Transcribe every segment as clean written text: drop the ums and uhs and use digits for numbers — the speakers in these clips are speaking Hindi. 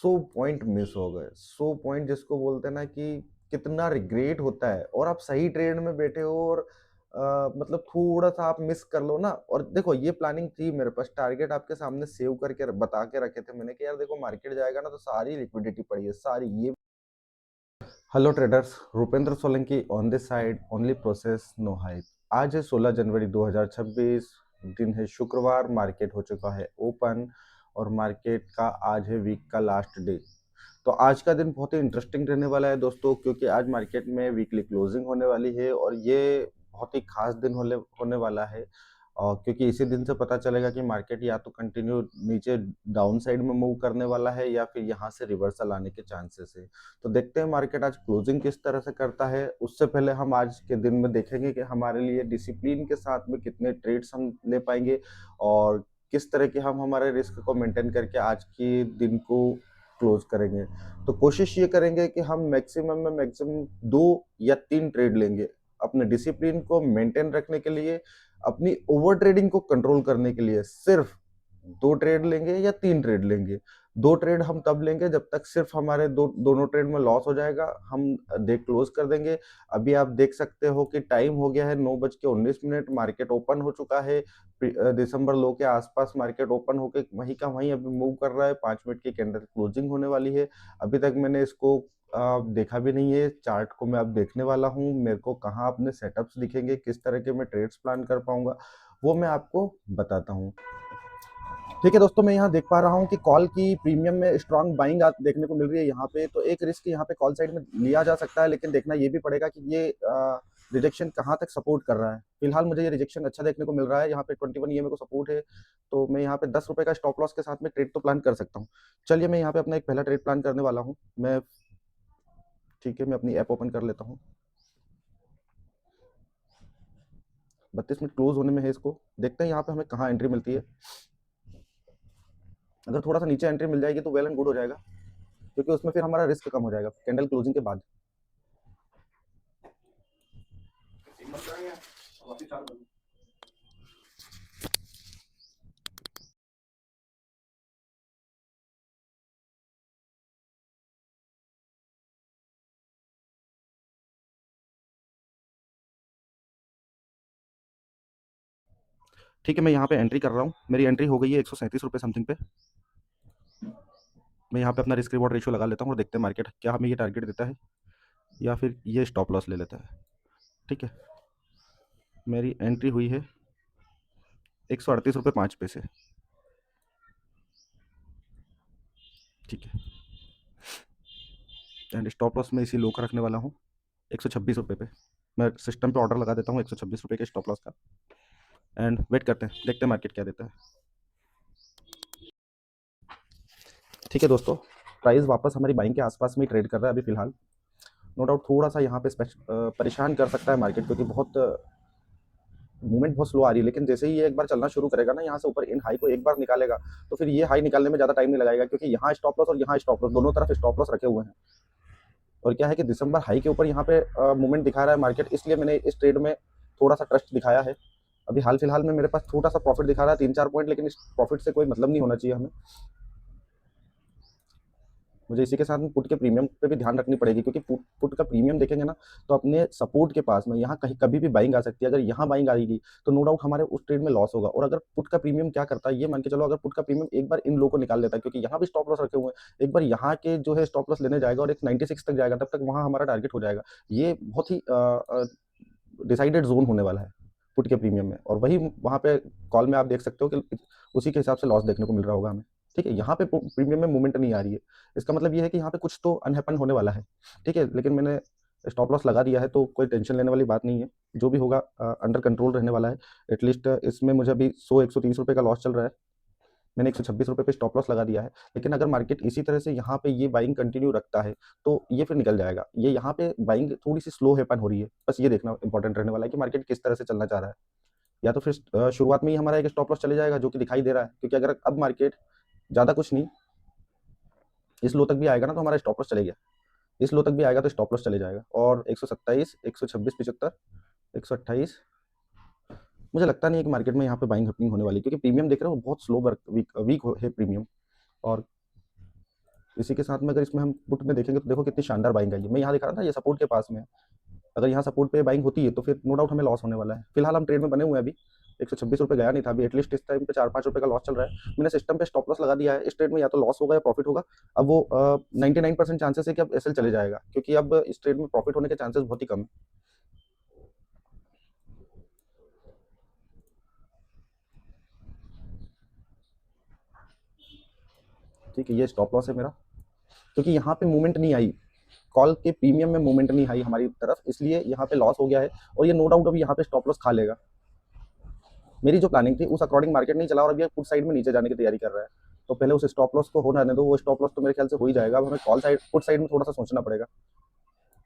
100 पॉइंट मिस हो गए। 100 पॉइंट जिसको बोलते हैं ना कि कितना रिग्रेट होता है, और आप सही ट्रेड में बैठे हो और मतलब थोड़ा-सा आप मिस कर लो ना। और देखो ये प्लानिंग थी मेरे पास, टारगेट आपके सामने सेव करके बता के रखे थे मैंने कि यार देखो मार्केट जाएगा ना तो सारी लिक्विडिटी पड़ी है, सारी ये। Hello traders, Rupendra Solanki on this side, only process no hype. आज है 16 जनवरी 2026, दिन है शुक्रवार, मार्केट हो चुका है ओपन और मार्केट का आज है वीक का लास्ट डे। तो आज का दिन बहुत ही इंटरेस्टिंग रहने वाला है दोस्तों, क्योंकि आज मार्केट में वीकली क्लोजिंग होने वाली है और ये बहुत ही खास दिन होने वाला है। और क्योंकि इसी दिन से पता चलेगा कि मार्केट या तो कंटिन्यू नीचे डाउन साइड में मूव करने वाला है या फिर यहाँ से रिवर्सल आने के चांसेस है। तो देखते हैं मार्केट आज क्लोजिंग किस तरह से करता है। उससे पहले हम आज के दिन में देखेंगे कि हमारे लिए डिसिप्लिन के साथ में कितने ट्रेड्स हम ले पाएंगे और किस तरह के हम हमारे रिस्क को मेंटेन करके आज के दिन को क्लोज करेंगे। तो कोशिश ये करेंगे कि हम मैक्सिमम में मैक्सिमम 2 या 3 ट्रेड लेंगे। अपने डिसिप्लिन को मेंटेन रखने के लिए, अपनी ओवर ट्रेडिंग को कंट्रोल करने के लिए सिर्फ 2 ट्रेड लेंगे या 3 ट्रेड लेंगे। 2 ट्रेड हम तब लेंगे जब तक सिर्फ हमारे दोनों ट्रेड में लॉस हो जाएगा, हम डे क्लोज कर देंगे। अभी आप देख सकते हो कि टाइम हो गया है 9:19, मार्केट ओपन हो चुका है। दिसंबर लो के आसपास मार्केट ओपन होके वहीं का वहीं अभी मूव कर रहा है। 5 मिनट की कैंडल क्लोजिंग होने वाली है। अभी तक मैंने इसको देखा भी नहीं है, चार्ट को मैं अब देखने वाला हूँ। मेरे को कहाँ अपने सेटअप्स दिखेंगे, किस तरह के मैं ट्रेड्स प्लान कर पाऊंगा, वो मैं आपको बताता हूँ। ठीक है दोस्तों, मैं यहाँ देख पा रहा हूँ कि कॉल की प्रीमियम में स्ट्रांग बाइंग देखने को मिल रही है यहाँ पे। तो एक रिस्क यहाँ पे कॉल साइड में लिया जा सकता है, लेकिन देखना ये भी पड़ेगा कि ये रिजेक्शन कहाँ तक सपोर्ट कर रहा है। फिलहाल मुझे ये रिजेक्शन अच्छा देखने को मिल रहा है। यहाँ पे 21 ये मेरे को सपोर्ट है, तो मैं यहाँ पे 10 रुपए का स्टॉप लॉस के साथ में ट्रेड तो प्लान कर सकता हूँ। चलिए मैं यहाँ पे अपना एक पहला ट्रेड प्लान करने वाला हूँ। ठीक है, मैं अपनी ऐप ओपन कर लेता हूँ। 32 मिनट क्लोज होने में है, इसको देखते हैं यहाँ पे हमें कहाँ एंट्री मिलती है। अगर थोड़ा सा नीचे एंट्री मिल जाएगी तो वेल एंड गुड हो जाएगा, क्योंकि उसमें फिर हमारा रिस्क कम हो जाएगा कैंडल क्लोजिंग के बाद। ठीक है, मैं यहाँ पे एंट्री कर रहा हूँ। मेरी एंट्री हो गई है 137 रुपये समथिंग पे। मैं यहाँ पे अपना रिस्क रिवॉर्ड रेशियो लगा लेता हूँ और देखते हैं मार्केट क्या हमें ये टारगेट देता है या फिर ये स्टॉप लॉस ले लेता है। ठीक है, मेरी एंट्री हुई है 138 रुपये 5 पैसे। ठीक है, एंड स्टॉप लॉस मैं इसी लो का रखने वाला हूँ 126 रुपये पे। मैं सिस्टम पे ऑर्डर लगा देता हूँ 126 रुपये के स्टॉप लॉस का, एंड वेट करते हैं, देखते हैं मार्केट क्या देता है। ठीक है दोस्तों, प्राइस वापस हमारी बाइंग के आसपास में ट्रेड कर रहा है अभी फिलहाल। नो डाउट थोड़ा सा यहाँ पे परेशान कर सकता है मार्केट, क्योंकि बहुत मूवमेंट बहुत स्लो आ रही है। लेकिन जैसे ही ये एक बार चलना शुरू करेगा ना, यहाँ से ऊपर इन हाई को एक बार निकालेगा तो फिर ये हाई निकालने में ज़्यादा टाइम नहीं लगाएगा, क्योंकि यहाँ स्टॉप लॉस और यहाँ स्टॉप लॉस दोनों तरफ स्टॉप लॉस रखे हुए हैं। और क्या है कि दिसंबर हाई के ऊपर यहाँ पे मूवमेंट दिखा रहा है मार्केट, इसलिए मैंने इस ट्रेड में थोड़ा सा ट्रस्ट दिखाया है। अभी हाल फिलहाल में मेरे पास छोटा सा प्रॉफिट दिखा रहा है 3-4 पॉइंट, लेकिन इस प्रॉफिट से कोई मतलब नहीं होना चाहिए हमें। मुझे इसी के साथ पुट के प्रीमियम पे भी ध्यान रखनी पड़ेगी, क्योंकि पुट का प्रीमियम देखेंगे ना तो अपने सपोर्ट के पास में यहाँ कहीं कभी भी बाइंग आ सकती है। अगर यहाँ बाइंग आएगी तो नो डाउट हमारे उस ट्रेड में लॉस होगा। और अगर पुट का प्रीमियम क्या करता है, ये मान के चलो, अगर पुट का प्रीमियम एक बार इन लो को निकाल लेता है, क्योंकि यहाँ भी स्टॉप लॉस रखे हुए हैं, एक बार यहाँ के जो है स्टॉप लॉस लेने जाएगा और एक 96 तक जाएगा, तब तक वहाँ हमारा टारगेट हो जाएगा। ये बहुत ही डिसाइडेड जोन होने वाला है पुट के प्रीमियम में, और वही वहाँ पे कॉल में आप देख सकते हो कि उसी के हिसाब से लॉस देखने को मिल रहा होगा हमें। ठीक है, यहाँ पे प्रीमियम में मूवमेंट नहीं आ रही है, इसका मतलब ये है कि यहाँ पे कुछ तो अनहैपन होने वाला है। ठीक है, लेकिन मैंने स्टॉप लॉस लगा दिया है, तो कोई टेंशन लेने वाली बात नहीं है। जो भी होगा अंडर कंट्रोल रहने वाला है। एटलीस्ट इसमें मुझे अभी 130 रुपये का लॉस चल रहा है। मैंने 126 रुपये पे स्टॉप लॉस लगा दिया है। लेकिन अगर मार्केट इसी तरह से यहाँ पे ये बाइंग कंटिन्यू रखता है तो ये फिर निकल जाएगा। ये यहाँ पे बाइंग थोड़ी सी स्लो हैपन हो रही है, बस ये देखना इंपॉर्टेंट रहने वाला है कि मार्केट किस तरह से चलना चाह रहा है। या तो फिर शुरुआत में ही हमारा एक स्टॉप लॉस चले जाएगा, जो कि दिखाई दे रहा है, क्योंकि अगर अब मार्केट ज़्यादा कुछ नहीं इस लो तक भी आएगा ना तो हमारा स्टॉप लॉस चले गया। इस लो तक भी आएगा तो स्टॉप लॉस चले जाएगा। और 127, 126, 75, 128, मुझे लगता नहीं है कि मार्केट में यहाँ पे बाइंग हैपनिंग होने वाली, क्योंकि प्रीमियम देख रहे हो बहुत स्लो वीक है प्रीमियम। और इसी के साथ में अगर इसमें हम पुट में देखेंगे तो देखो कितनी शानदार बाइंग आई है। मैं यहाँ दिखा रहा था ये सपोर्ट के पास में है, अगर यहाँ सपोर्ट पे बाइंग होती है तो फिर नो डाउट हमें लॉस होने वाला है। फिलहाल हम ट्रेड में बने हुए हैं अभी, 126 रुपये गया नहीं था अभी, एटलीस्ट इस टाइम पे 4-5 रुपये का लॉस चल रहा है। मैंने सिस्टम पे स्टॉप लॉस लगा दिया है, इस ट्रेड में या तो लॉस होगा या प्रॉफिट होगा। अब वो 99% चांसेस है कि अब एसएल चले जाएगा, क्योंकि अब इस ट्रेड में प्रॉफिट होने के चांसेस बहुत ही कम है। ठीक है, ये स्टॉप लॉस है मेरा, क्योंकि यहाँ पे मूवमेंट नहीं आई, कॉल के प्रीमियम में मूवमेंट नहीं आई हमारी तरफ, इसलिए यहाँ पे लॉस हो गया है। और ये नो डाउट अभी यहाँ पे स्टॉप लॉस खा लेगा। मेरी जो प्लानिंग थी उस अकॉर्डिंग मार्केट नहीं चला और अभी पुट साइड में नीचे जाने की तैयारी कर रहा है, तो पहले उस स्टॉप लॉस को होना दो, वो स्टॉप लॉस तो मेरे ख्याल से हो ही जाएगा। अब हमें कॉल साइड पुट साइड में थोड़ा सा सोचना पड़ेगा,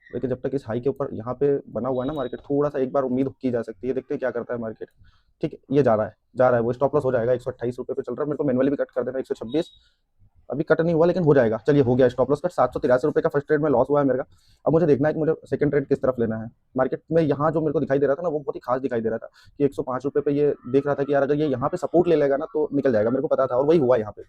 लेकिन जब तक इस हाई के ऊपर यहाँ पे बना हुआ है ना मार्केट, थोड़ा सा एक बार उम्मीद की जा सकती है, देखते हैं क्या करता है मार्केट। ठीक है, ये जा रहा है वो स्टॉप लॉस हो जाएगा, 128 रुपये पे चल रहा है, मेरे को मैनुअली भी कट कर देना 126, अभी कट नहीं हुआ लेकिन हो जाएगा। चलिए हो गया स्टॉप लॉस कट, 783 रुपये का फर्स्ट ट्रेड में लॉस हुआ है मेरा। अब मुझे देखना है कि मुझे सेकंड ट्रेड किस तरफ लेना है। मार्केट में यहाँ जो मेरे को दिखाई दे रहा था ना, वो बहुत ही खास दिखाई दे रहा था कि 105 रुपये पे ये देख रहा था कि यार अगर ये यहाँ पे सपोर्ट ले लेगा ना तो निकल जाएगा, मेरे को पता था और वही हुआ यहाँ पे।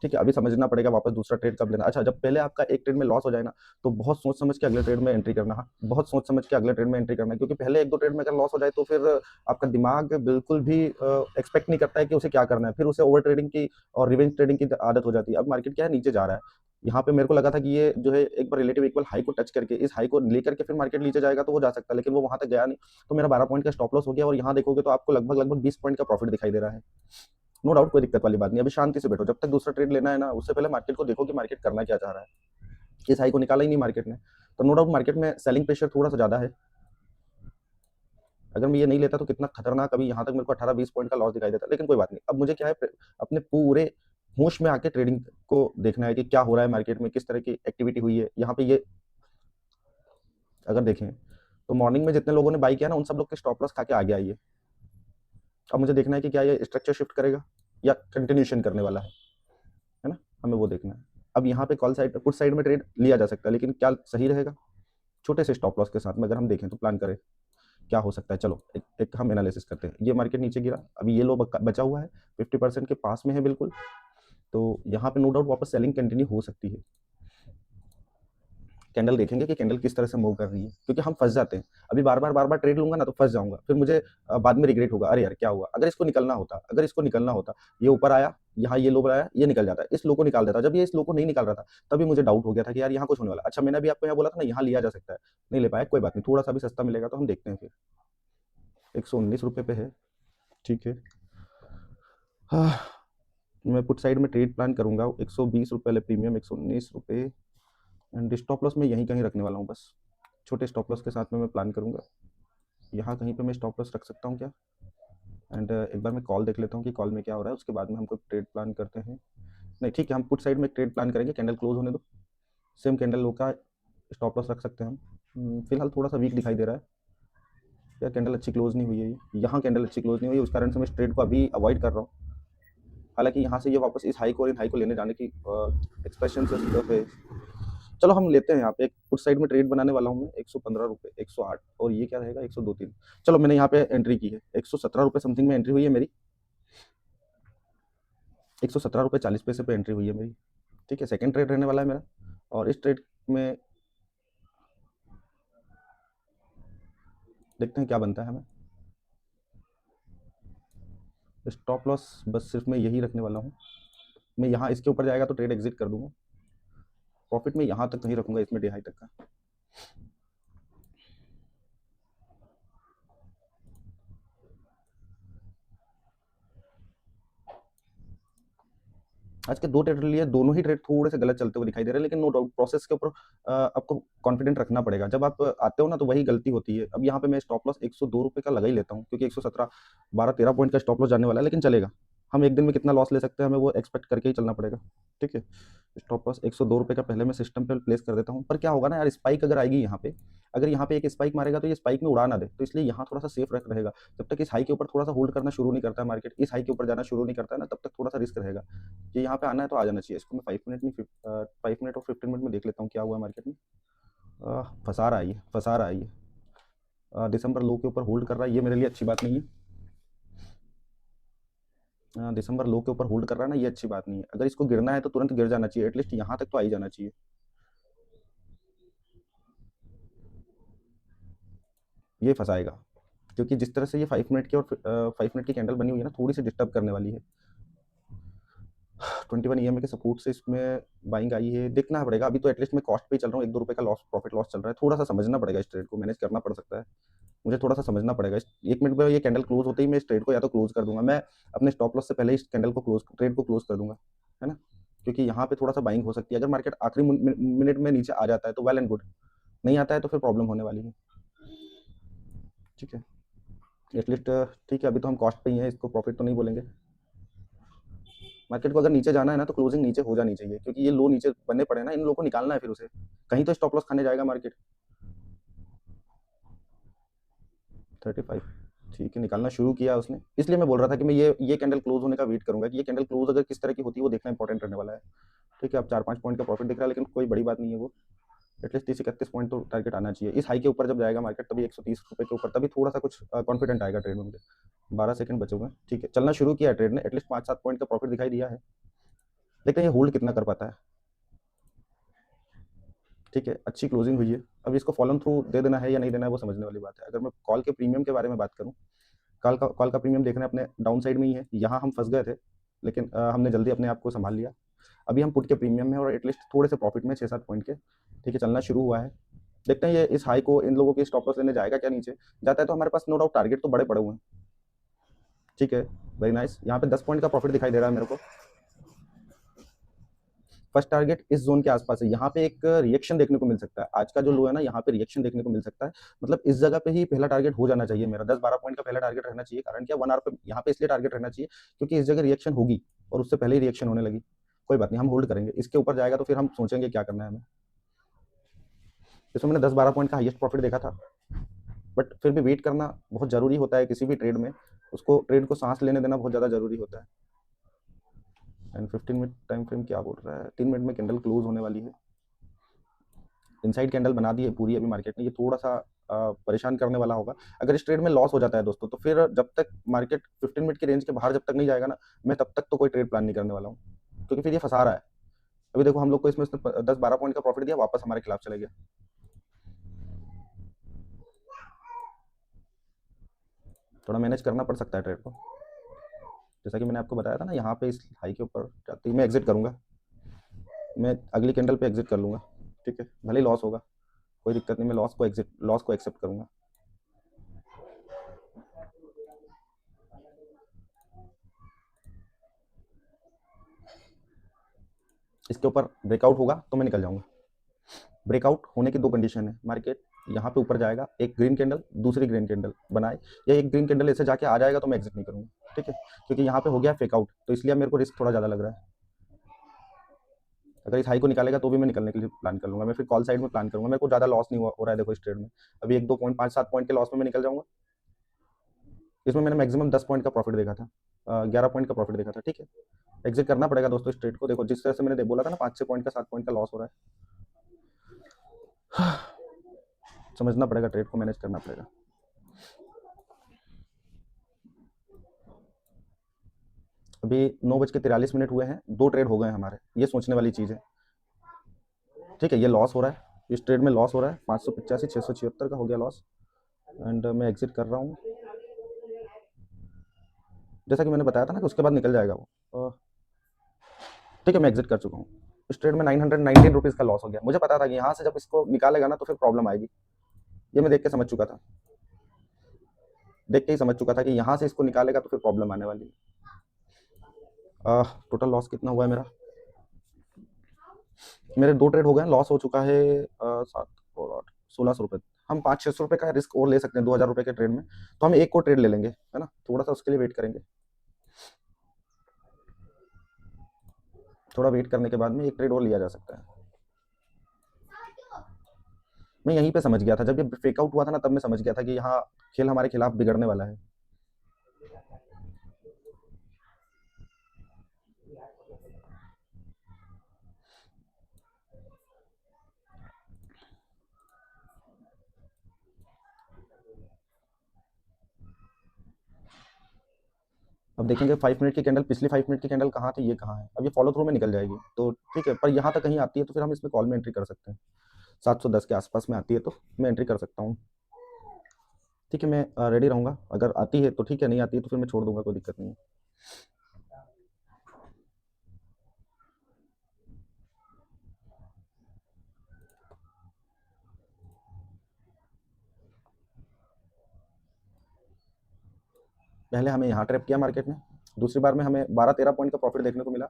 ठीक है, अभी समझना पड़ेगा वापस दूसरा ट्रेड कब लेना। अच्छा, जब पहले आपका एक ट्रेड में लॉस हो जाए ना, तो बहुत सोच समझ के अगले ट्रेड में एंट्री करना। हाँ, बहुत सोच समझ के अगले ट्रेड में एंट्री करना, क्योंकि पहले एक दो ट्रेड में अगर लॉस हो जाए तो फिर आपका दिमाग बिल्कुल भी एक्सपेक्ट नहीं करता है कि उसे क्या करना है, फिर उसे ओवर ट्रेडिंग की और रिवेंज ट्रेडिंग की आदत हो जाती है। अब मार्केट क्या है, नीचे जा रहा है, यहाँ पे मेरे को लगा था कि ये जो है एक बार रिलेटिव इक्वल हाई को टच करके, इस हाई को लेकर के फिर मार्केट नीचे जाएगा तो वो जा सकता है, लेकिन वो वहां तक गया नहीं, तो मेरा 12 पॉइंट का स्टॉप लॉस हो गया। और यहाँ देखोगे तो आपको लगभग लगभग 20 पॉइंट का प्रॉफिट दिखाई दे रहा है। नो डाउट, कोई दिक्कत वाली बात नहीं, अभी शांति से बैठो, जब तक दूसरा ट्रेड लेना है ना उससे पहले मार्केट को देखो कि मार्केट करना क्या चाह रहा है। इस हाई को निकाला ही नहीं मार्केट ने, तो नो डाउट मार्केट में सेलिंग प्रेशर थोड़ा सा ज्यादा है। अगर मैं ये नहीं लेता तो कितना खतरनाक, अभी यहाँ तक मेरे को 18-20 पॉइंट का लॉस दिखाई देता, लेकिन कोई बात नहीं। अब मुझे क्या है, अपने पूरे होश में आके ट्रेडिंग को देखना है कि क्या हो रहा है मार्केट में, किस तरह की एक्टिविटी हुई है। यहाँ पे ये अगर देखें तो मॉर्निंग में जितने लोगों ने बाई किया ना, उन सब लोग के स्टॉप लॉस खा के आगे आई है। अब मुझे देखना है कि क्या ये स्ट्रक्चर शिफ्ट करेगा या कंटिन्यूशन करने वाला है ना, हमें वो देखना है। अब यहाँ पे कॉल साइड पुट साइड में ट्रेड लिया जा सकता है, लेकिन क्या सही रहेगा? छोटे से स्टॉप लॉस के साथ में अगर हम देखें तो प्लान करें क्या हो सकता है। चलो एक हम एनालिसिस करते हैं। ये मार्केट नीचे गिरा, अभी ये लो बचा हुआ है, 50% के पास में है बिल्कुल, तो यहाँ पे नो डाउट वापस सेलिंग कंटिन्यू हो सकती है। कैंडल देखेंगे कि कैंडल किस तरह से मूव कर रही है, क्योंकि हम फंस जाते हैं। अभी बार बार ट्रेड लूंगा ना तो फंस जाऊंगा, फिर मुझे बाद में रिग्रेट होगा, अरे यार क्या हुआ। अगर इसको निकलना होता, ये ऊपर आया, यहाँ ये लो बनाया, ये निकल जाता है, इस लो को निकाल देता। जब ये इस लो को नहीं निकाल रहा था तभी मुझे डाउट हो गया था कि यार यहाँ कुछ होने वाला। अच्छा, मैंने अभी आपको यहाँ बोला था ना यहाँ लिया जा सकता है, नहीं ले पाया, कोई बात नहीं, थोड़ा सा भी सस्ता मिलेगा तो हम देखते हैं फिर। 119 रुपये पे है, ठीक है। हाँ, मैं पुट साइड में ट्रेड प्लान करूंगा 120 रुपये वाले प्रीमियम, 119 रुपये, एंड स्टॉप लॉस में यहीं कहीं रखने वाला हूँ बस। छोटे स्टॉप लॉस के साथ में मैं प्लान करूंगा, यहाँ कहीं पे मैं स्टॉप लॉस रख सकता हूँ क्या। एंड एक बार मैं कॉल देख लेता हूँ कि कॉल में क्या हो रहा है, उसके बाद में हमको ट्रेड प्लान करते हैं। नहीं ठीक है, हम पुट साइड में ट्रेड प्लान करेंगे, कैंडल क्लोज होने दो, सेम कैंडल लो का स्टॉप लॉस रख सकते हैं हम। फिलहाल थोड़ा सा वीक दिखाई दे रहा है यार, कैंडल अच्छी क्लोज नहीं हुई है, यहाँ कैंडल अच्छी क्लोज नहीं हुई है, उस कारण से मैं इस ट्रेड को अभी अवॉइड कर रहा हूँ। हालांकि यहाँ से ये वापस इस हाई को और इन हाई को लेने जाने की एक्सप्रेशन है। चलो हम लेते हैं यहाँ पे एक पुट साइड में ट्रेड बनाने वाला हूँ मैं, 115 रुपये, 108, और ये क्या रहेगा 102-3। चलो मैंने यहाँ पे एंट्री की है, 117 रुपये समथिंग में एंट्री हुई है मेरी, 117 रुपये 40 पैसे पे एंट्री हुई है मेरी। ठीक है, सेकंड ट्रेड रहने वाला है मेरा, और इस ट्रेड में देखते हैं क्या बनता है हमें। स्टॉप लॉस बस सिर्फ मैं यही रखने वाला हूँ, मैं यहाँ इसके ऊपर जाएगा तो ट्रेड एग्जिट कर दूंगा, प्रॉफिट में यहाँ तक नहीं रखूंगा, इसमें डे हाई तक का। आज के दो ट्रेड लिए, दोनों ही ट्रेड थोड़े से गलत चलते हुए दिखाई दे रहे हैं, लेकिन नो डाउट प्रोसेस के ऊपर आपको कॉन्फिडेंट रखना पड़ेगा। जब आप आते हो ना तो वही गलती होती है। अब यहाँ पे मैं स्टॉप लॉस 102 रुपये का लगा ही लेता हूँ, क्योंकि 117 12-13 पॉइंट का स्टॉप लॉस जाने वाला है, लेकिन चलेगा। हम एक दिन में कितना लॉस ले सकते हैं हमें वो एक्सपेक्ट करके ही चलना पड़ेगा। ठीक है, स्टॉप लॉस 102 रुपये का पहले मैं सिस्टम पे प्लेस कर देता हूँ। पर क्या होगा ना यार, स्पाइक अगर आएगी यहाँ पे, अगर यहाँ पे एक स्पाइक मारेगा तो ये स्पाइक में उड़ा ना दे, तो इसलिए यहाँ थोड़ा सा सेफ रहेगा। जब तक इस हाई के ऊपर थोड़ा सा होल्ड करना शुरू नहीं करता है मार्केट, इस हाई के ऊपर जाना शुरू नहीं करता है ना, तब तक थोड़ा सा रिस्क रहेगा कि यहाँ पे आना है तो आ जाना चाहिए। इसको मैं 5 मिनट और 15 मिनट में देख लेता हूँ क्या हुआ मार्केट में। फंसा रहा है ये, दिसंबर लो के ऊपर होल्ड कर रहा है, ये मेरे लिए अच्छी बात नहीं है। दिसंबर लो के ऊपर होल्ड कर रहा है ना, ये अच्छी बात नहीं है। अगर इसको गिरना है तो तुरंत गिर जाना चाहिए, एटलीस्ट यहाँ तक तो आ ही जाना चाहिए। ये फंसाएगा, क्योंकि जिस तरह से ये 5 मिनट की और 5 मिनट की कैंडल बनी हुई है ना, थोड़ी सी डिस्टर्ब करने वाली है। 21 ईएमए के सपोर्ट से इसमें बाइंग आई है, देखना पड़ेगा। अभी तो एटलीस्ट मैं कॉस्ट पे ही चल रहा हूँ, 1-2 रुपए का लॉस, प्रॉफिट लॉस चल रहा है। थोड़ा सा समझना पड़ेगा, इस ट्रेड को मैनेज करना पड़ सकता है, मुझे थोड़ा सा समझना पड़ेगा। 1 मिनट में ये कैंडल क्लोज होते ही मैं इस ट्रेड को या तो क्लोज कर दूंगा, मैं अपने स्टॉप लॉस से पहले इस कैंडल को क्लोज, ट्रेड को क्लोज कर दूंगा, है ना, क्योंकि यहाँ पे थोड़ा सा बाइंग हो सकती है। अगर मार्केट आखिरी मिनट में नीचे आ जाता है तो वेल एंड गुड, नहीं आता है तो फिर प्रॉब्लम होने वाली है। ठीक है, एटलीस्ट ठीक है, अभी तो हम कॉस्ट पे ही हैं, इसको प्रॉफिट तो नहीं बोलेंगे। मार्केट को अगर नीचे जाना है ना तो क्लोजिंग नीचे हो जानी चाहिए, क्योंकि ये लो नीचे बने पड़े हैं ना, इन लोगों को निकालना है, फिर उसे कहीं तो स्टॉप लॉस खाने जाएगा मार्केट। 35, ठीक है, निकालना शुरू किया उसने, इसलिए मैं बोल रहा था कि मैं ये कैंडल क्लोज होने का वेट करूंगा कि ये कैंडल क्लोज अगर किस तरह की होती है वो देखना इंपॉर्टेंट रहने वाला है। ठीक है, अब 4-5 पॉइंट का प्रॉफिट दिख रहा है, लेकिन कोई बड़ी बात नहीं है वो। एटलीस्ट 30-31 पॉइंट तो टारगेट आना चाहिए। इस हाई के ऊपर जब जाएगा मार्केट, तभी 130 रुपए के ऊपर, तभी थोड़ा सा कुछ कॉन्फिडेंट आएगा ट्रेड में मुझे। 12 सेकंड बचे हुए हैं, ठीक है, चलना शुरू किया है ट्रेड ने, एटलीस्ट 5-7 पॉइंट का प्रॉफिट दिखाई दिया है। देखते हैं ये होल्ड कितना कर पाता है। ठीक है, अच्छी क्लोजिंग हुई है। अब इसको फॉलो थ्रू दे देना है या नहीं देना है वो समझने वाली बात है। अगर मैं कॉल के प्रीमियम के बारे में बात करूँ, कॉल का प्रीमियम देखना अपने डाउन साइड में ही है, यहाँ हम फंस गए थे, लेकिन हमने जल्दी अपने आप को संभाल लिया। अभी हम पुट के प्रीमियम में और एटलीस्ट थोड़े से प्रॉफिट में, 6-7 पॉइंट के। ठीक है, चलना शुरू हुआ है, देखते हैं ये इस हाई को इन लोगों के स्टॉप लॉस लेने जाएगा क्या, नीचे जाता है तो हमारे पास नो डाउट टारगेट तो बड़े पड़े हुए हैं। ठीक है, वेरी नाइस, यहाँ पे 10 पॉइंट का प्रॉफिट दिखाई दे रहा है मेरे को। फर्स्ट टारगेट इस जोन के आसपास है, यहाँ पे एक रिएक्शन देखने को मिल सकता है। आज का जो लो है ना, यहाँ पे रिएक्शन देखने को मिल सकता है, मतलब इस जगह पे ही पहला टारगेट हो जाना चाहिए मेरा। 10-12 पॉइंट का पहला टारगेट रहना चाहिए, कारण क्या 1 आवर पे यहाँ पे इसलिए टारगेट रहना चाहिए क्योंकि इस जगह रिएक्शन होगी और उससे पहले ही रिएक्शन होने लगी। कोई बात नहीं, हम होल्ड करेंगे, इसके ऊपर जाएगा तो फिर हम सोचेंगे क्या करना है हमें। इसमें मैंने 10-12 पॉइंट का हाईएस्ट प्रॉफिट देखा था, बट फिर भी वेट करना बहुत जरूरी होता है किसी भी ट्रेड में, उसको ट्रेड को सांस लेने देना बहुत ज़्यादा जरूरी होता है। एंड 15 मिनट टाइम फ्रेम क्या बोल रहा है, 3 मिनट में कैंडल क्लोज होने वाली है। इनसाइड कैंडल बना दी है पूरी अभी मार्केट ने, ये थोड़ा सा परेशान करने वाला होगा। अगर इस ट्रेड में लॉस हो जाता है दोस्तों, तो फिर जब तक मार्केट 15 मिनट के रेंज के बाहर जब तक नहीं जाएगा ना, मैं तब तक तो कोई ट्रेड प्लान नहीं करने वाला हूँ, क्योंकि फिर ये फंसा रहा है। अभी देखो हम लोग को इसमें 10-12 पॉइंट का प्रॉफिट दिया, वापस हमारे खिलाफ चले गया। थोड़ा मैनेज करना पड़ सकता है ट्रेड को, जैसा कि मैंने आपको बताया था ना, यहाँ पे इस हाई के ऊपर जाते ही मैं एग्जिट करूंगा, मैं अगली कैंडल पे एग्जिट कर लूंगा। ठीक है, भले ही लॉस होगा, कोई दिक्कत नहीं, मैं लॉस को एक्सेप्ट करूंगा। इसके ऊपर ब्रेकआउट होगा तो मैं निकल जाऊंगा। ब्रेकआउट होने की दो कंडीशन है, मार्केट यहाँ पे ऊपर जाएगा, एक ग्रीन कैंडल दूसरी ग्रीन कैंडल बनाए, या एक ग्रीन कैंडल ऐसे जाके आ जाएगा तो मैं एग्जिट नहीं करूंगा। ठीक है, क्योंकि यहाँ पे हो गया फेकआउट, तो इसलिए मेरे को रिस्क थोड़ा ज़्यादा लग रहा है। अगर इस हाई को निकालेगा तो भी मैं निकलने के लिए प्लान कर लूंगा, मैं फिर कॉल साइड में प्लान करूंगा, मेरे को ज़्यादा लॉस नहीं हो रहा है। देखो इस ट्रेड में अभी 1-2 पॉइंट, 5-7 पॉइंट के लॉस में मैं निकल जाऊंगा। इसमें मैंने मैक्सिमम 10 पॉइंट का प्रॉफिट देखा था, 11 पॉइंट का प्रॉफिट देखा था। ठीक है, एग्जिट करना पड़ेगा दोस्तों इस ट्रेड को। देखो जिस तरह से मैंने बोला था ना, 5-6 पॉइंट का, 7 पॉइंट का लॉस हो रहा है, समझना पड़ेगा, ट्रेड को मैनेज करना पड़ेगा। अभी 9:43 हुए हैं, 2 ट्रेड हो गए हैं हमारे, ये सोचने वाली चीज़ है। ठीक है, ये लॉस हो रहा है, इस ट्रेड में लॉस हो रहा है, 585, 676 का हो गया लॉस, एंड मैं एग्जिट कर रहा हूँ। जैसा कि मैंने बताया था ना कि उसके बाद निकल जाएगा वो। ठीक है, मैं एग्जिट कर चुका हूँ। इस ट्रेड में 919 रुपीज़ का लॉस हो गया। मुझे पता था कि यहाँ से जब इसको निकालेगा ना तो फिर प्रॉब्लम आएगी, ये मैं देख के समझ चुका था, देख के ही समझ चुका था कि यहाँ से इसको निकालेगा तो फिर प्रॉब्लम आने वाली है। टोटल लॉस कितना हुआ है मेरा, मेरे 2 ट्रेड हो गए, लॉस हो चुका है 7 और 8, 1600 रुपये। हम 500-600 रुपये का रिस्क और ले सकते हैं 2000 रुपये के ट्रेड में, तो हम एक को ट्रेड ले लेंगे, है ना, थोड़ा सा उसके लिए वेट करेंगे। थोड़ा वेट करने के बाद में एक ट्रेड और लिया जा सकता है। मैं यहीं पे समझ गया था, जब ये फेकआउट हुआ था ना, तब मैं समझ गया था कि यहाँ खेल हमारे खिलाफ बिगड़ने वाला है। अब अब देखेंगे 5 मिनट की कैंडल, पिछली 5 मिनट की कैंडल कहाँ थी, ये कहाँ है। अब ये फॉलो थ्रू में निकल जाएगी तो ठीक है, पर यहाँ तक कहीं आती है तो फिर हम इसमें कॉल में एंट्री कर सकते हैं। 710 के आसपास में आती है तो मैं एंट्री कर सकता हूँ। ठीक है, मैं रेडी रहूँगा। अगर आती है तो ठीक है, नहीं आती है तो फिर मैं छोड़ दूंगा, कोई दिक्कत नहीं है। पहले हमें यहाँ ट्रैप किया मार्केट ने, दूसरी बार में हमें 12-13 पॉइंट का प्रॉफिट देखने को मिला,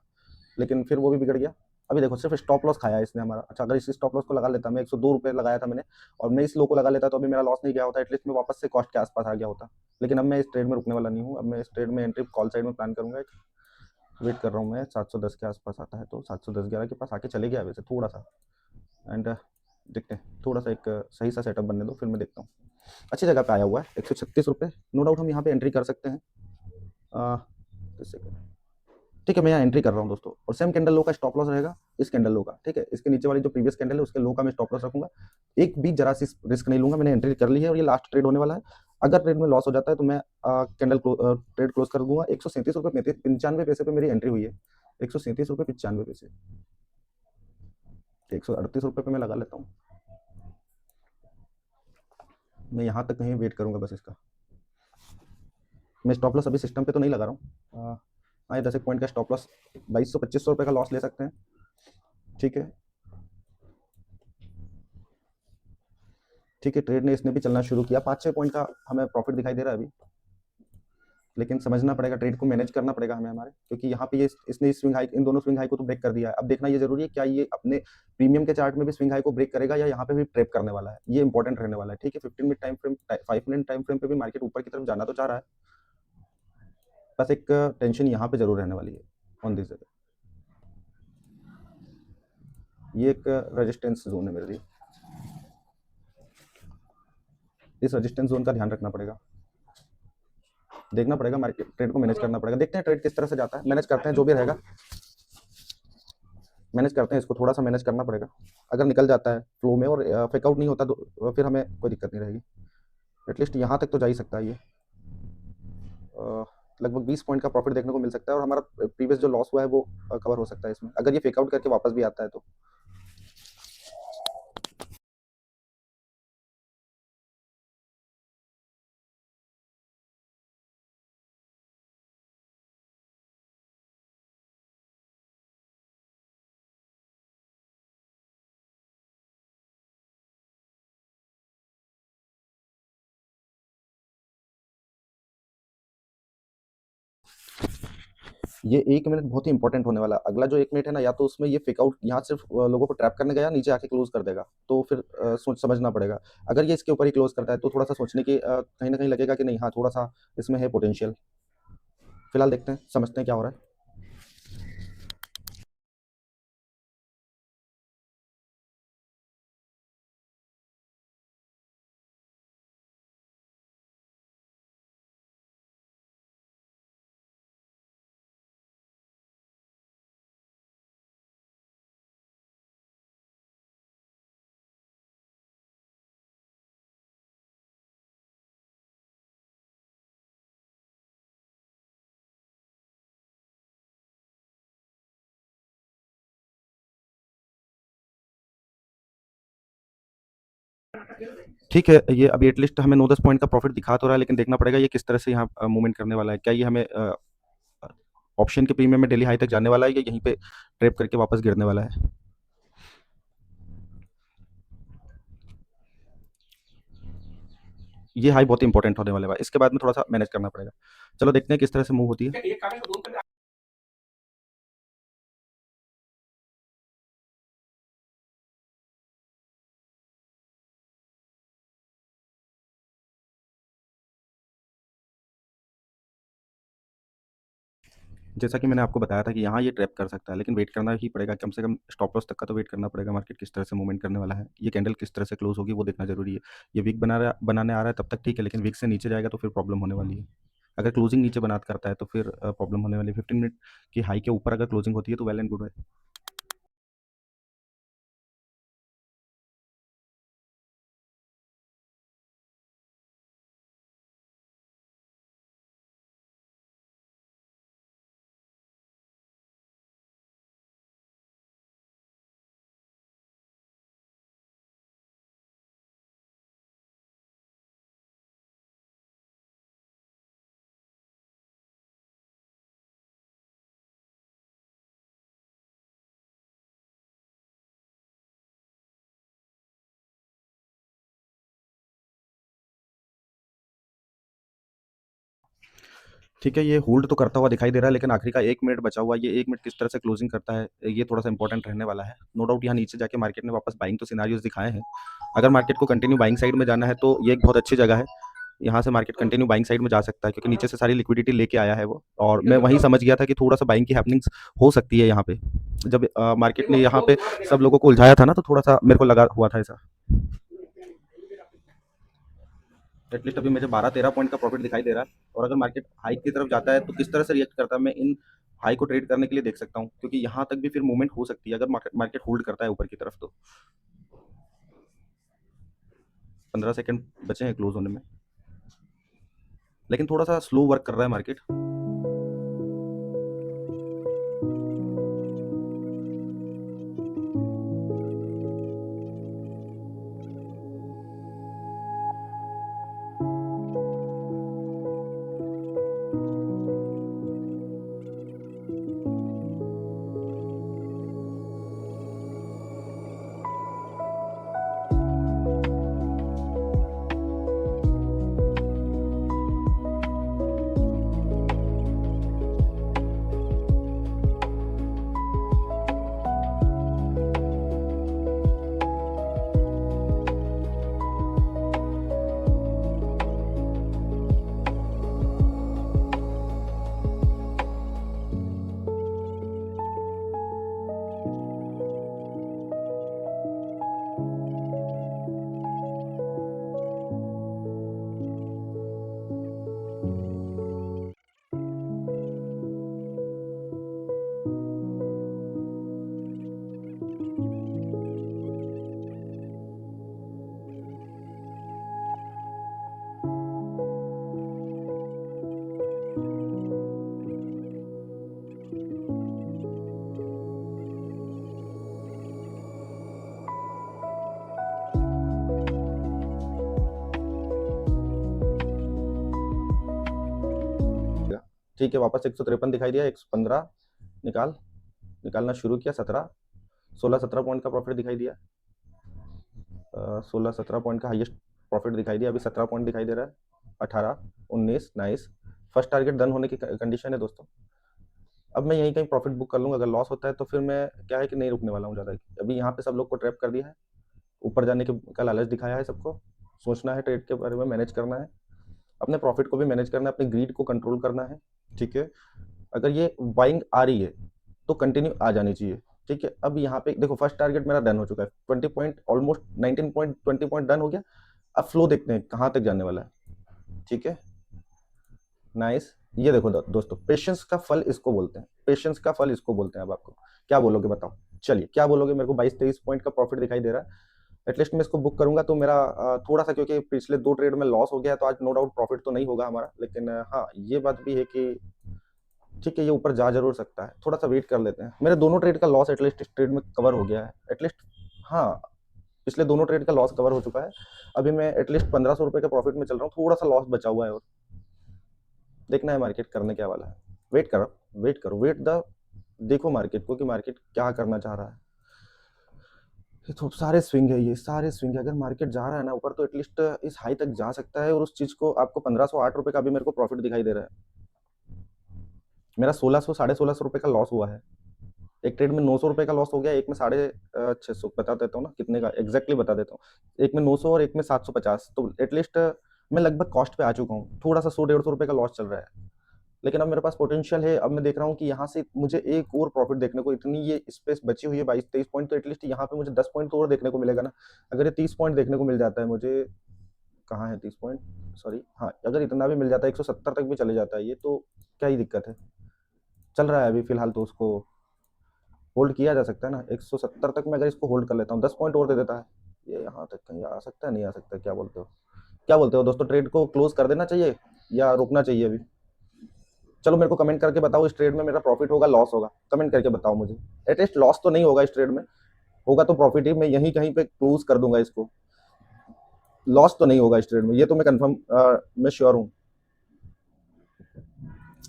लेकिन फिर वो भी बिगड़ गया। अभी देखो सिर्फ स्टॉप लॉस खाया है इसने हमारा। अच्छा, अगर इस स्टॉप लॉस को लगा लेता, मैं 102 रुपये लगाया था मैंने, और मैं इस लो को लगा लेता तो अभी मेरा लॉस नहीं गया होता, एटलीस्ट मैं वापस से कॉस्ट के आसपास आ गया होता। लेकिन अब मैं इस ट्रेड में रुकने वाला नहीं हूँ। अब मैं इस ट्रेड में एंट्री कॉल साइड में प्लान करूंगा। वेट कर रहा हूँ मैं, 710 के आसपास आता है तो 710-11 के पास आके चले गया वैसे थोड़ा सा। एंड देखते हैं, थोड़ा सा एक सही सा सेटअप बनने दो, फिर मैं देखता हूँ। अच्छी जगह पे आया हुआ है, 136 रुपये, नो डाउट हम यहाँ पे एंट्री कर सकते हैं। ठीक है, मैं यहाँ एंट्री कर रहा हूँ दोस्तों, और सेम कैंडल लो का स्टॉप लॉस रहेगा इस कैंडल लो का। ठीक है, इसके नीचे वाली जो प्रीवियस कैंडल है उसके लो का मैं स्टॉप लॉस रखूंगा। एक भी जरा सी रिस्क नहीं लूंगा, मैंने एंट्री कर ली है और ये लास्ट ट्रेड होने वाला है। अगर ट्रेड में लॉस हो जाता है तो मैं कैंडल ट्रेड क्लोज कर दूंगा। 137 रुपये 95 पैसे पे मेरी एंट्री हुई है, 137 रुपये 95 पैसे, 138 रुपये पे मैं लगा लेता हूँ। मैं यहाँ तक कहीं वेट करूंगा बस इसका। मैं स्टॉप लॉस अभी सिस्टम पे तो नहीं लगा रहा हूँ। हाँ, 10 पॉइंट का स्टॉप लॉस, 2200-2500 रुपये का लॉस ले सकते हैं। ठीक है, ठीक है, ट्रेड ने इसने भी चलना शुरू किया, 5-6 पॉइंट का हमें प्रॉफिट दिखाई दे रहा है अभी। लेकिन समझना पड़ेगा, ट्रेड को मैनेज करना पड़ेगा हमें हमारे, क्योंकि यहाँ पे ये इसने स्विंग हाई, इन दोनों स्विंग हाई को तो ब्रेक कर दिया है। अब देखना ये जरूरी है क्या ये अपने प्रीमियम के चार्ट में भी स्विंग हाई को ब्रेक करेगा या यहाँ पे भी ट्रैप करने वाला है, ये इंपॉर्टेंट रहने वाला है। ठीक है, 15 minute time frame, 5 minute time frame पे भी मार्केट ऊपर की तरफ जाना तो चाह रहा है, बस एक टेंशन यहाँ पे जरूर रहने वाली है ऑन दिस जगह। ये एक रेजिस्टेंस जोन है मेरे लिए, इस रेजिस्टेंस जोन का ध्यान रखना पड़ेगा, देखना पड़ेगा, मार्केट ट्रेड को मैनेज करना पड़ेगा। देखते हैं ट्रेड किस तरह से जाता है, मैनेज करते हैं जो भी रहेगा, मैनेज करते हैं इसको, थोड़ा सा मैनेज करना पड़ेगा। अगर निकल जाता है फ्लो में और फेकआउट नहीं होता तो फिर हमें कोई दिक्कत नहीं रहेगी। एटलीस्ट यहाँ तक तो जा ही सकता है ये। लगभग 20 पॉइंट का प्रॉफिट देखने को मिल सकता है और हमारा प्रीवियस जो लॉस हुआ है वो कवर हो सकता है इसमें, अगर ये फेकआउट करके वापस भी आता है तो। ये 1 मिनट बहुत ही इंपॉर्टेंट होने वाला है। अगला जो 1 मिनट है ना, या तो उसमें ये फेकआउट यहाँ सिर्फ लोगों को ट्रैप करने गया, नीचे आके क्लोज कर देगा, तो फिर सोच समझना पड़ेगा। अगर ये इसके ऊपर ही क्लोज करता है तो थोड़ा सा सोचने की कहीं ना कहीं लगेगा कि नहीं, हाँ थोड़ा सा इसमें है पोटेंशियल। फिलहाल देखते हैं, समझते हैं क्या हो रहा है। ठीक है, ये अभी एटलीस्ट हमें 9-10 पॉइंट का प्रॉफिट दिखा तो रहा है, लेकिन देखना पड़ेगा ये किस तरह से यहाँ मूवमेंट करने वाला है। क्या ये हमें ऑप्शन के प्रीमियम में डेली हाई तक जाने वाला है या यहीं पे ट्रैप करके वापस गिरने वाला है। ये हाई बहुत इंपॉर्टेंट होने वाला है, इसके बाद में थोड़ा सा मैनेज करना पड़ेगा। चलो देखते हैं किस तरह से मूव होती है। जैसा कि मैंने आपको बताया था कि यहाँ ये ट्रैप कर सकता है, लेकिन वेट करना ही पड़ेगा, कम से कम स्टॉप लॉस तक का तो वेट करना पड़ेगा। मार्केट किस तरह से मूवमेंट करने वाला है, ये कैंडल किस तरह से क्लोज होगी वो देखना जरूरी है। ये वीक बनाने आ रहा है तब तक ठीक है, लेकिन वीक से नीचे जाएगा तो फिर प्रॉब्लम होने वाली है। अगर क्लोजिंग नीचे बना करता है तो फिर प्रॉब्लम होने वाली है। 15 मिनट की हाई के ऊपर अगर क्लोजिंग होती है तो वेल एंड गुड है। ठीक है, ये होल्ड तो करता हुआ दिखाई दे रहा है, लेकिन आखिरी का 1 मिनट बचा हुआ है। ये 1 मिनट किस तरह से क्लोजिंग करता है, ये थोड़ा-सा इंपॉर्टेंट रहने वाला है। नो डाउट यहाँ नीचे जाके मार्केट ने वापस बाइंग तो सिनेरियोज़ दिखाए हैं। अगर मार्केट को कंटिन्यू बाइंग साइड में जाना है, तो ये एक बहुत अच्छी जगह है। यहाँ से मार्केट कंटिन्यू बाइंग साइड में जा सकता है, क्योंकि नीचे से सारी लिक्विडिटी लेके आया है वो, और मैं वहीं समझ गया था कि थोड़ा-सा बाइंग की हैपनिंग्स हो सकती है यहाँ पे। जब मार्केट ने यहाँ पे सब लोगों को उलझाया था ना, तो थोड़ा-सा मेरे को लगा हुआ था ऐसा। एटलीस्ट अभी मुझे 12-13 पॉइंट का प्रॉफिट दिखाई दे रहा है, और अगर मार्केट हाई की तरफ जाता है तो किस तरह से रिएक्ट करता है, मैं इन हाई को ट्रेड करने के लिए देख सकता हूँ, क्योंकि यहाँ तक भी फिर मूवमेंट हो सकती है अगर मार्केट मार्केट होल्ड करता है ऊपर की तरफ तो। 15 सेकंड बचे हैं क्लोज होने में, लेकिन थोड़ा सा स्लो वर्क कर रहा है मार्केट। ठीक है, वापस 153 दिखाई दिया, 115 निकालना शुरू किया, 16-17 पॉइंट का प्रॉफिट दिखाई दिया, 16-17 पॉइंट का हाईएस्ट प्रॉफिट दिखाई दिया। अभी 17 पॉइंट दिखाई दे रहा है, 18-19, नाइस। फर्स्ट टारगेट डन होने की कंडीशन है दोस्तों। अब मैं यहीं कहीं प्रॉफिट बुक कर लूँगा, अगर लॉस होता है तो फिर मैं क्या है कि नहीं रुकने वाला हूँ ज़्यादा। अभी यहाँ पे सब लोग को ट्रैप कर दिया है, ऊपर जाने का लालच दिखाया है सबको। सोचना है ट्रेड के बारे में, मैनेज करना है, अपने प्रॉफिट को भी मैनेज करना है, अपनी ग्रीड को कंट्रोल करना है। ठीक है, अगर ये बाइंग आ रही है तो कंटिन्यू आ जानी चाहिए। ठीक है, अब यहाँ पे देखो फर्स्ट टारगेट मेरा डन हो चुका है, 20 point, almost 19 point, 20 point done हो गया। अब फ्लो देखते हैं कहाँ तक जाने वाला है। ठीक है, नाइस। ये देखो दोस्तों, पेशेंस का फल इसको बोलते हैं, पेशेंस का फल इसको बोलते हैं। अब आपको क्या बोलोगे बताओ, चलिए क्या बोलोगे। मेरे को 22-23 पॉइंट का प्रॉफिट दिखाई दे रहा है, एटलीस्ट मैं इसको बुक करूंगा तो मेरा थोड़ा सा, क्योंकि पिछले 2 ट्रेड में लॉस हो गया है, तो आज नो डाउट प्रॉफिट तो नहीं होगा हमारा, लेकिन हाँ ये बात भी है कि ठीक है ये ऊपर जा जरूर सकता है। थोड़ा सा वेट कर लेते हैं। मेरे दोनों ट्रेड का लॉस एटलीस्ट इस ट्रेड में कवर हो गया है, एटलीस्ट। हाँ, पिछले दोनों ट्रेड का लॉस कवर हो चुका है। अभी मैं एटलीस्ट 1500 रुपये के प्रॉफिट में चल रहा हूँ, थोड़ा सा लॉस बचा हुआ है, और देखना है मार्केट करने क्या वाला है। वेट करो, देखो मार्केट को कि मार्केट क्या करना चाह रहा है। ये तो सारे स्विंग है, ये सारे स्विंग है। अगर मार्केट जा रहा है ना ऊपर, तो एटलीस्ट इस हाई तक जा सकता है, और उस चीज को आपको 1508 रुपये का भी मेरे को प्रॉफिट दिखाई दे रहा है। मेरा 1600 1650 रुपये का लॉस हुआ है। एक ट्रेड में 900 रुपये का लॉस हो गया, एक में 650 बता देता हूँ ना कितने का, एग्जैक्टली बता देता हूँ। एक में 900 और एक में 750, तो एटलीस्ट मैं लगभग कॉस्ट पे आ चुका हूँ। थोड़ा सा 100-150 रुपये का लॉस चल रहा है, लेकिन अब मेरे पास पोटेंशियल है। अब मैं देख रहा हूँ कि यहाँ से मुझे एक और प्रॉफिट देखने को, इतनी ये स्पेस बची हुई है 22-23 पॉइंट, तो एटलीस्ट यहाँ पे मुझे 10 पॉइंट तो और देखने को मिलेगा ना। अगर ये 30 पॉइंट देखने को मिल जाता है मुझे, कहाँ है 30 पॉइंट, सॉरी, हाँ, अगर इतना भी मिल जाता है, 170 तक भी चले जाता है ये, तो क्या ही दिक्कत है। चल रहा है अभी फिलहाल, तो उसको होल्ड किया जा सकता है ना। 170 तक मैं अगर इसको होल्ड कर लेता हूँ, 10 पॉइंट और दे देता है, ये यहाँ तक कहीं आ सकता है, नहीं आ सकता, क्या बोलते हो, क्या बोलते हो दोस्तों? ट्रेड को क्लोज कर देना चाहिए या रोकना चाहिए अभी? चलो मेरे को कमेंट करके बताओ, इस ट्रेड में मेरा प्रॉफिट होगा लॉस होगा, कमेंट करके बताओ मुझे। एटलीस्ट लॉस तो नहीं होगा इस ट्रेड में, होगा तो प्रॉफिट ही। मैं यहीं कहीं पे क्लोज कर दूंगा इसको, लॉस तो नहीं होगा इस ट्रेड में, ये तो मैं कंफर्म, मैं श्योर हूँ।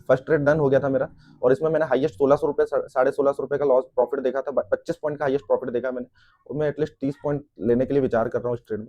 फर्स्ट ट्रेड डन हो गया था मेरा, और इसमें मैंने हाईएस्ट 1600 रुपये, 1650 रुपये का लॉस प्रॉफिट देखा था, 25 पॉइंट का हाईएस्ट प्रॉफिट देखा मैंने, और मैं एटलीस्ट 30 पॉइंट लेने के लिए विचार कर रहा हूँ इस ट्रेड में।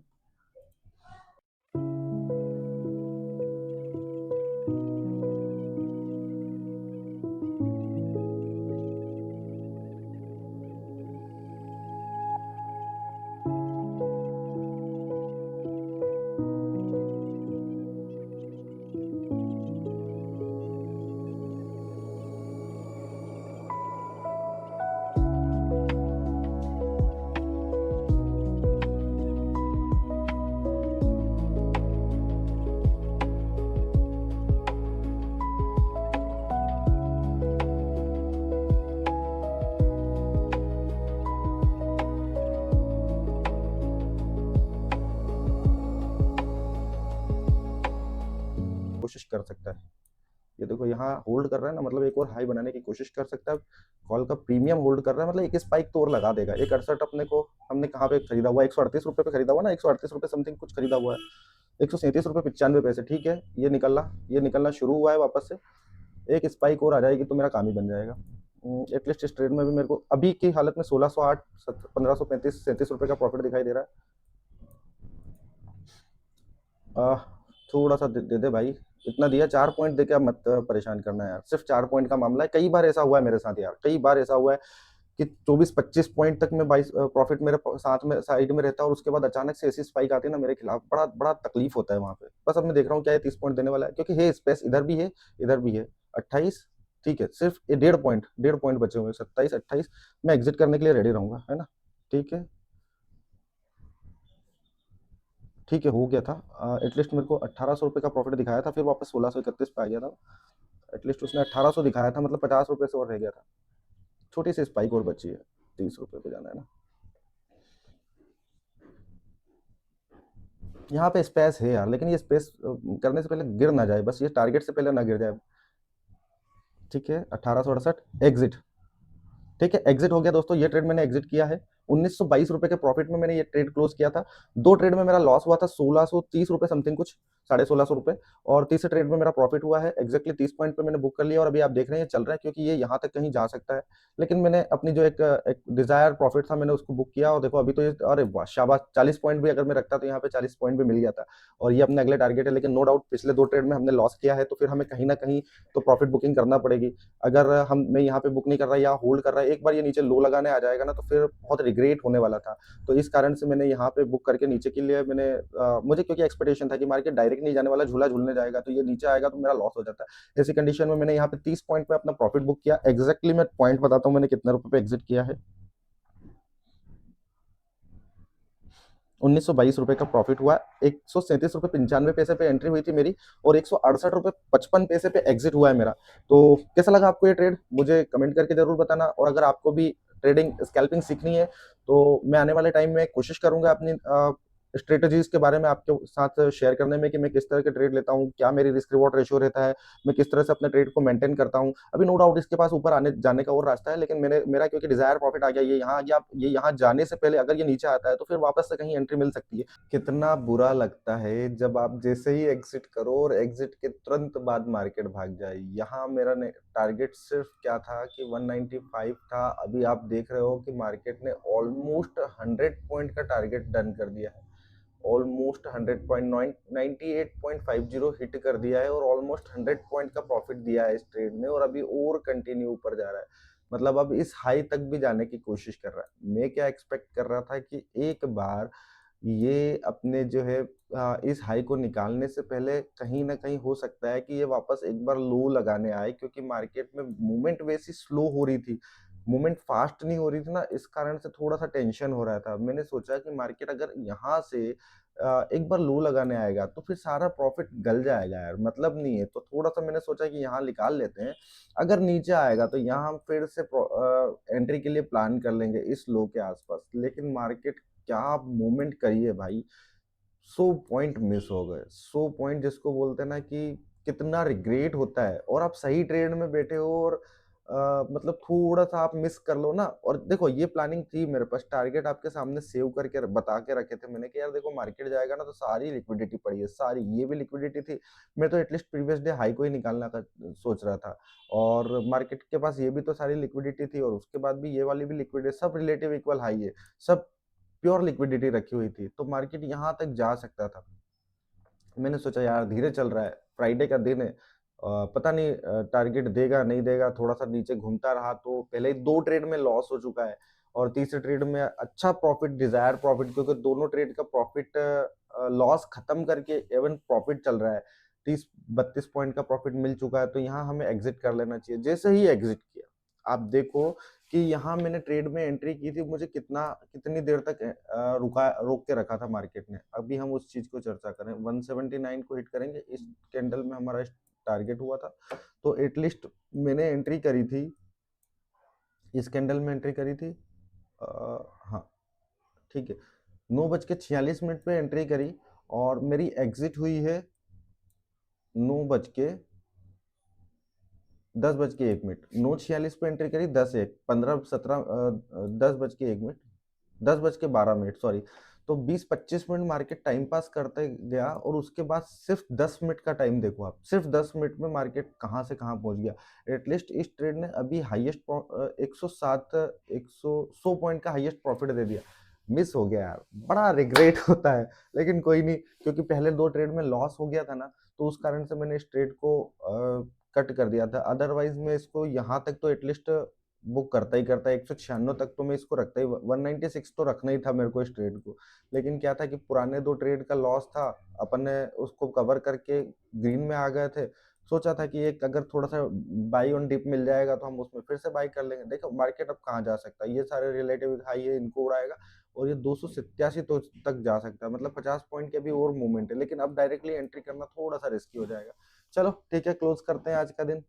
कोशिश कर सकता है। ये देखो यहाँ होल्ड कर रहा है ना, मतलब एक और हाई बनाने की कोशिश कर सकता है। कॉल का प्रीमियम होल्ड कर रहा है, मतलब एक स्पाइक तो और लगा देगा। एक 68 अपने को हमने कहाँ पे खरीदा हुआ, 138 रुपये पे खरीदा हुआ ना, 138 रुपये समथिंग कुछ खरीदा हुआ है, 137 रुपये 95 पैसे। ठीक है, ये निकलना शुरू हुआ है वापस से। एक स्पाइक और आ जाएगी तो मेरा काम ही बन जाएगा। एटलीस्ट इस ट्रेड में भी मेरे को अभी की हालत में 1608 1535 37 रुपये का प्रॉफिट दिखाई दे रहा है। थोड़ा सा दे दे भाई, इतना दिया, 4 पॉइंट देके अब मत परेशान करना यार। सिर्फ 4 पॉइंट का मामला है, कई बार ऐसा हुआ है मेरे साथ यार, कई बार ऐसा हुआ है कि 24-25 पॉइंट तक में 22 प्रॉफिट मेरे साथ में साइड में रहता है, और उसके बाद अचानक से ऐसी स्पाइक आती है ना मेरे खिलाफ, बड़ा बड़ा तकलीफ होता है वहां पे। बस अब मैं देख रहा हूँ क्या है, 30 पॉइंट देने वाला है, क्योंकि है स्पेस, इधर भी है, इधर भी है। 28, ठीक है, सिर्फ ये 1.5 पॉइंट बचे हुए, 27-28। मैं एग्जिट करने के लिए रेडी रहूंगा, है ना। ठीक है, ठीक है, हो गया था। एटलीस्ट मेरे को 1800 रुपये का प्रॉफिट दिखाया था, फिर वापस 1631 पे आ गया था। एटलीस्ट उसने 1800 दिखाया था, मतलब 50 रुपये से और रह गया था। छोटी सी स्पाइक और बची है, 30 रुपये पे जाना है ना। यहाँ पे स्पेस है यार, लेकिन ये स्पेस करने से पहले गिर ना जाए, बस ये टारगेट से पहले ना गिर जाए। ठीक है, 1868 एग्जिट। ठीक है, एग्जिट हो गया दोस्तों, ये ट्रेड मैंने एग्जिट किया है। 1922 रुपए के प्रॉफिट में मैंने ये ट्रेड क्लोज किया था। दो ट्रेड में मेरा लॉस हुआ था 1630 रुपए समथिंग कुछ, 1650 रुपए। और तीसरे ट्रेड में मेरा प्रॉफिट हुआ है एग्जैक्टली 30 पॉइंट पे मैंने बुक कर लिया, और अभी आप देख रहे हैं चल रहा है, क्योंकि ये यहाँ तक कहीं जा सकता है। लेकिन मैंने अपनी जो एक डिजायर प्रॉफिट था, मैंने उसको बुक किया, और देखो अभी तो ये, अरे वाह शाबाश, 40 पॉइंट भी अगर मैं रखता तो यहाँ पे 40 पॉइंट भी मिल गया था। और ये अपने अगले टारगेट है, लेकिन नो डाउट पिछले दो ट्रेड में हमने लॉस किया है, तो फिर हमें कहीं ना कहीं तो प्रॉफिट बुकिंग करना पड़ेगी। अगर हम मैं यहाँ पे बुक नहीं कर रहा या होल्ड कर रहा है, एक बार ये नीचे लो लगाने आ जाएगा ना, तो फिर बहुत रिग्रेट होने वाला था। तो इस कारण से मैंने यहाँ पे बुक करके नीचे के लिए मैंने मुझे क्योंकि एक्सपेक्टेशन था कि मार्केट डायरेक्ट नहीं जाने वाला, झूला झूलने जाएगा, तो ये नीचे आएगा तो मेरा लॉस हो जाता है। ऐसी कंडीशन में मैंने यहाँ पे 30 पॉइंट पे अपना प्रॉफिट बुक किया। एग्जैक्टली मैं पॉइंट बताता हूँ मैंने कितने रुपए पे एग्जिट किया है। 1922 रुपए का प्रॉफिट हुआ। 137 रुपए 95 पैसे पे एंट्री हुई थी मेरी, और 168 रुपए 55 पैसे पे एग्जिट हुआ है मेरा। तो कैसा लगा आपको ये ट्रेड, मुझे कमेंट करके जरूर बताना। और अगर आपको भी ट्रेडिंग स्कैल्पिंग सीखनी है, तो मैं आने वाले टाइम में कोशिश करूंगा अपनी स्ट्रेटजीज के बारे में आपके साथ शेयर करने में, कि मैं किस तरह के ट्रेड लेता हूँ, क्या मेरी रिस्क रिवॉर्ड रेशियो रहता है, मैं किस तरह से अपने ट्रेड को मेंटेन करता हूँ। अभी नो डाउट इसके पास ऊपर आने जाने का और रास्ता है, लेकिन मेरा क्योंकि डिजायर प्रॉफिट आ गया, ये यहाँ आ गया, ये यहाँ जाने से पहले अगर ये नीचे आता है तो फिर वापस से कहीं एंट्री मिल सकती है। कितना बुरा लगता है जब आप जैसे ही एग्जिट करो और एग्जिट के तुरंत बाद मार्केट भाग जाए। यहाँ मेरा टारगेट सिर्फ क्या था कि 195 था, अभी आप देख रहे हो कि मार्केट ने ऑलमोस्ट 100 पॉइंट का टारगेट डन कर दिया है। ऑलमोस्ट 100.98.50 हिट कर दिया है, और ऑलमोस्ट 100 पॉइंट का प्रॉफिट दिया है इस ट्रेड में, और अभी और कंटिन्यू ऊपर जा रहा है। मतलब अब इस हाई तक भी जाने की कोशिश कर रहा है। मैं क्या एक्सपेक्ट कर रहा था कि एक बार ये अपने जो है इस हाई को निकालने से पहले कहीं ना कहीं हो सकता है कि ये वापस एक बार लो लगाने आए, क्योंकि मार्केट में मूवमेंट वैसी स्लो हो रही थी, मूवमेंट फास्ट नहीं हो रही थी ना, इस कारण से थोड़ा सा टेंशन हो रहा था। मैंने सोचा कि मार्केट अगर यहाँ से एक बार लो लगाने आएगा तो फिर सारा प्रॉफिट गल जाएगा यार, मतलब नहीं है। तो थोड़ा सा मैंने सोचा कि यहाँ निकाल लेते हैं, अगर नीचे आएगा तो यहाँ हम फिर से एंट्री के लिए प्लान कर लेंगे इस लो के आसपास। लेकिन मार्केट क्या मूवमेंट करी है भाई, 100 पॉइंट मिस हो गए। 100 पॉइंट जिसको बोलते हैं ना कि कितना रिग्रेट होता है, और आप सही ट्रेड में बैठे हो, और मतलब थोड़ा सा आप मिस कर लो ना। और देखो ये प्लानिंग थी मेरे पास, टारगेट आपके सामने सेव करके बता के रखे थे मैंने, कि यार देखो मार्केट जाएगा ना तो सारी लिक्विडिटी पड़ी है, सारी ये भी लिक्विडिटी थी। मैं तो एटलीस्ट प्रीवियस डे हाई को ही निकालना का सोच रहा था, और मार्केट के पास ये भी तो सारी लिक्विडिटी थी, और उसके बाद भी ये वाली भी लिक्विडिटी, सब रिलेटिव इक्वल हाई है, सब प्योर लिक्विडिटी रखी हुई थी, तो मार्केट यहाँ तक जा सकता था। मैंने सोचा यार धीरे चल रहा है, फ्राइडे का दिन है, पता नहीं टारगेट देगा नहीं देगा, थोड़ा सा नीचे घूमता रहा तो पहले ही दो ट्रेड में लॉस हो चुका है, और तीसरे ट्रेड में अच्छा प्रॉफिट, डिजायर प्रॉफिट, क्योंकि दोनों ट्रेड का प्रॉफिट लॉस खत्म करके एवन प्रॉफिट चल रहा है, 30-32 पॉइंट का प्रॉफिट मिल चुका है, तो यहाँ हमें एग्जिट कर लेना चाहिए। जैसे ही एग्जिट किया, आप देखो कि यहाँ मैंने ट्रेड में एंट्री की थी, मुझे कितनी देर तक रोक के रखा था मार्केट ने। अभी हम उस चीज को चर्चा करें, 179 को हिट करेंगे, इस कैंडल में हमारा टारगेट हुआ था, तो एटलीस्ट मैंने एंट्री करी थी, इस कैंडल में एंट्री करी थी, हाँ ठीक है, 9:46 पे एंट्री करी, और मेरी एग्जिट हुई है 9:10:01, 9:46 पे एंट्री करी, 10:01, 15 17 10:01, 10:12 सॉरी। तो 20-25 मिनट मार्केट टाइम पास करते गया और उसके बाद सिर्फ 10 मिनट का टाइम देखो आप, सिर्फ 10 मिनट में मार्केट कहाँ से कहाँ पहुंच गया। एटलीस्ट इस ट्रेड ने अभी हाईएस्ट 107 100 पॉइंट का हाईएस्ट प्रॉफिट दे दिया। मिस हो गया यार, बड़ा रिग्रेट होता है, लेकिन कोई नहीं, क्योंकि पहले 2 ट्रेड में लॉस हो गया था ना, तो उस कारण से मैंने इस ट्रेड को कट कर दिया था। अदरवाइज मैं इसको यहाँ तक तो एटलीस्ट बुक करता ही करता, 196 तक तो मैं इसको रखता ही, 196 तो रखना ही था मेरे को इस ट्रेड को। लेकिन क्या था कि पुराने 2 ट्रेड का लॉस था, अपन ने उसको कवर करके ग्रीन में आ गए थे। सोचा था कि एक अगर थोड़ा सा बाई ऑन डिप मिल जाएगा तो हम उसमें फिर से बाई कर लेंगे। देखो मार्केट अब कहाँ जा सकता है, ये सारे रिलेटिव हाई है, इनको उड़ाएगा और ये 287 तो तक जा सकता है, मतलब 50 पॉइंट के भी और मूवमेंट है, लेकिन अब डायरेक्टली एंट्री करना थोड़ा सा रिस्की हो जाएगा। चलो ठीक है, क्लोज करते हैं आज का दिन।